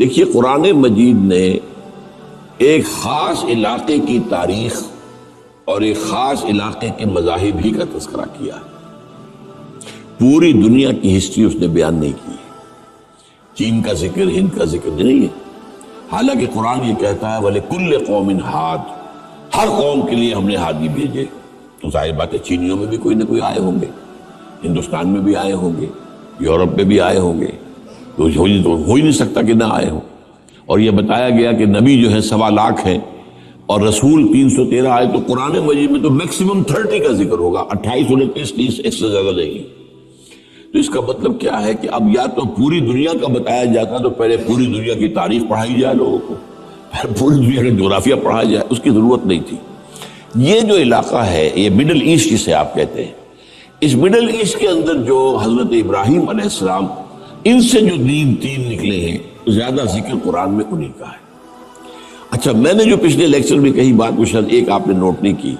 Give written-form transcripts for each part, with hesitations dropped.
دیکھیے قرآن مجید نے ایک خاص علاقے کی تاریخ اور ایک خاص علاقے کے مذاہب ہی کا تذکرہ کیا ہے، پوری دنیا کی ہسٹری اس نے بیان نہیں کی ہے۔ چین کا ذکر، ہند کا ذکر نہیں ہے، حالانکہ قرآن یہ کہتا ہے وَلِكُلِّ قَوْمٍ ہاد، ہر قوم کے لیے ہم نے ہادی بھیجے۔ تو ظاہر بات ہے چینیوں میں بھی کوئی نہ کوئی آئے ہوں گے، ہندوستان میں بھی آئے ہوں گے، یورپ میں بھی آئے ہوں گے، تو ہو ہی نہیں سکتا کہ نہ آئے ہوں۔ اور یہ بتایا گیا کہ نبی جو ہے 1.25 لاکھ ہیں اور رسول 313 آئے، تو قرآن مجید میں تو میکسیمم 30 کا ذکر ہوگا، 28 29 30 اس سے زیادہ نہیں۔ تو اس کا مطلب کیا ہے کہ اب یا تو پوری دنیا کا بتایا جاتا تو پہلے پوری دنیا کی تاریخ پڑھائی جائے لوگوں کو، پھر پوری دنیا کا جغرافیہ پڑھایا جائے، اس کی ضرورت نہیں تھی۔ یہ جو علاقہ ہے یہ مڈل ایسٹ جسے آپ کہتے ہیں، اس مڈل ایسٹ کے اندر جو حضرت ابراہیم علیہ السلام ان سے جو تین نکلے ہیں، زیادہ ذکر قرآن میں انہی کا ہے۔ اچھا، میں نے جو پچھلے لیکچر میں کہی بات وہ شاید ایک آپ نے نوٹ نہیں کی،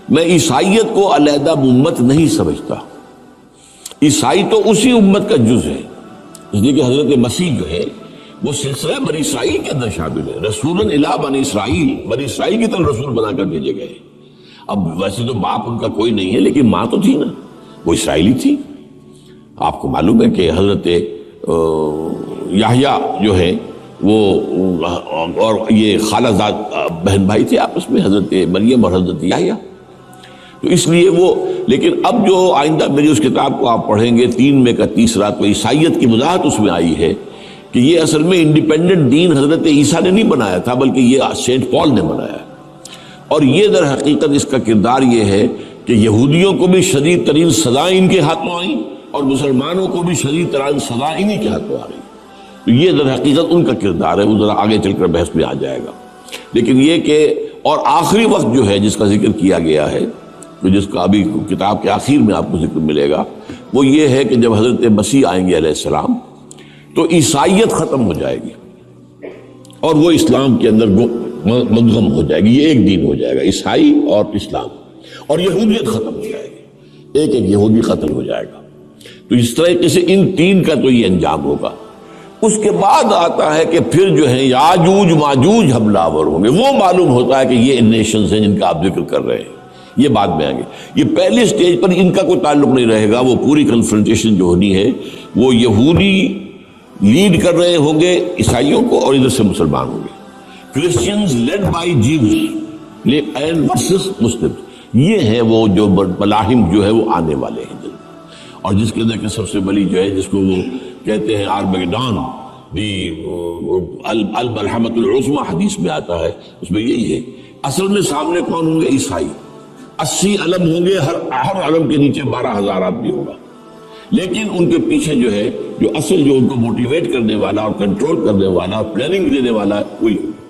میں عیسائیت کو علیحدہ امت نہیں سمجھتا، عیسائی تو اسی امت کا جز ہے، اس لیے کہ حضرت مسیح جو ہے وہ سلسلہ بنی اسرائیل کے اندر شامل ہے، رسولاً الی بنی اسرائیل، بنی اسرائیل کی طرف رسول بنا کر بھیجے گئے۔ اب ویسے تو باپ ان کا کوئی نہیں ہے، لیکن ماں تو تھی نا، وہ اسرائیلی تھی۔ آپ کو معلوم ہے کہ حضرت یحییٰ جو ہے وہ اور یہ خالہ زاد بہن بھائی تھے آپس میں، حضرت مریم اور حضرت یحییٰ، تو اس لیے وہ، لیکن اب جو آئندہ میری اس کتاب کو آپ پڑھیں گے 3 میں کا تیسرا، تو عیسائیت کی وضاحت اس میں آئی ہے کہ یہ اصل میں انڈیپینڈنٹ دین حضرت عیسیٰ نے نہیں بنایا تھا، بلکہ یہ سینٹ پال نے بنایا۔ اور یہ در حقیقت اس کا کردار یہ ہے کہ یہودیوں کو بھی شدید ترین سزائیں ان کے ہاتھوں آئیں اور مسلمانوں کو بھی شدید ترین سزائیں انہی کے ہاتھوں آ رہی۔ تو یہ در حقیقت ان کا کردار ہے، وہ ذرا آگے چل کر بحث میں آ جائے گا۔ لیکن یہ کہ اور آخری وقت جو ہے جس کا ذکر کیا گیا ہے، تو جس کا ابھی کتاب کے آخر میں آپ کو ذکر ملے گا، وہ یہ ہے کہ جب حضرت مسیح آئیں گے علیہ السلام تو عیسائیت ختم ہو جائے گی اور وہ اسلام کے اندر مدغم ہو جائے گی، یہ ایک دین ہو جائے گا، عیسائی اور اسلام، اور یہودیت ختم ہو جائے گی، ایک یہودی قتل ہو جائے گا۔ تو اس طرح سے ان 3 کا تو یہ انجام ہوگا۔ اس کے بعد آتا ہے کہ پھر جو ہے یاجوج ماجوج حملہ آور ہوں گے، وہ معلوم ہوتا ہے کہ یہ نیشنز ہیں جن کا آپ ذکر کر رہے ہیں، یہ بعد میں آئیں گے۔ یہ پہلی سٹیج پر ان کا کوئی تعلق نہیں رہے گا، وہ پوری کنفرنٹیشن جو ہونی ہے وہ یہودی لیڈ کر رہے ہوں گے عیسائیوں کو اور ادھر سے مسلمان ہوں گے، Christians led by Jews and versus Muslim, یہ ہے وہ جو ملاحم جو ہے وہ آنے والے ہیں، اور جس کے اندر کہ سب سے بڑی جو ہے جس کو وہ کہتے ہیں آرمیگڈون، الملحمۃ العظمیٰ حدیث میں آتا ہے، اس میں یہی ہے۔ اصل میں سامنے کون ہوں گے؟ عیسائی، 80 علم ہوں گے، ہر علم کے نیچے 12,000 آدمی ہوگا، لیکن ان کے پیچھے جو ہے جو اصل جو ان کو موٹیویٹ کرنے والا اور کنٹرول کرنے والا اور پلاننگ دینے والا ہے وہی ہوگا۔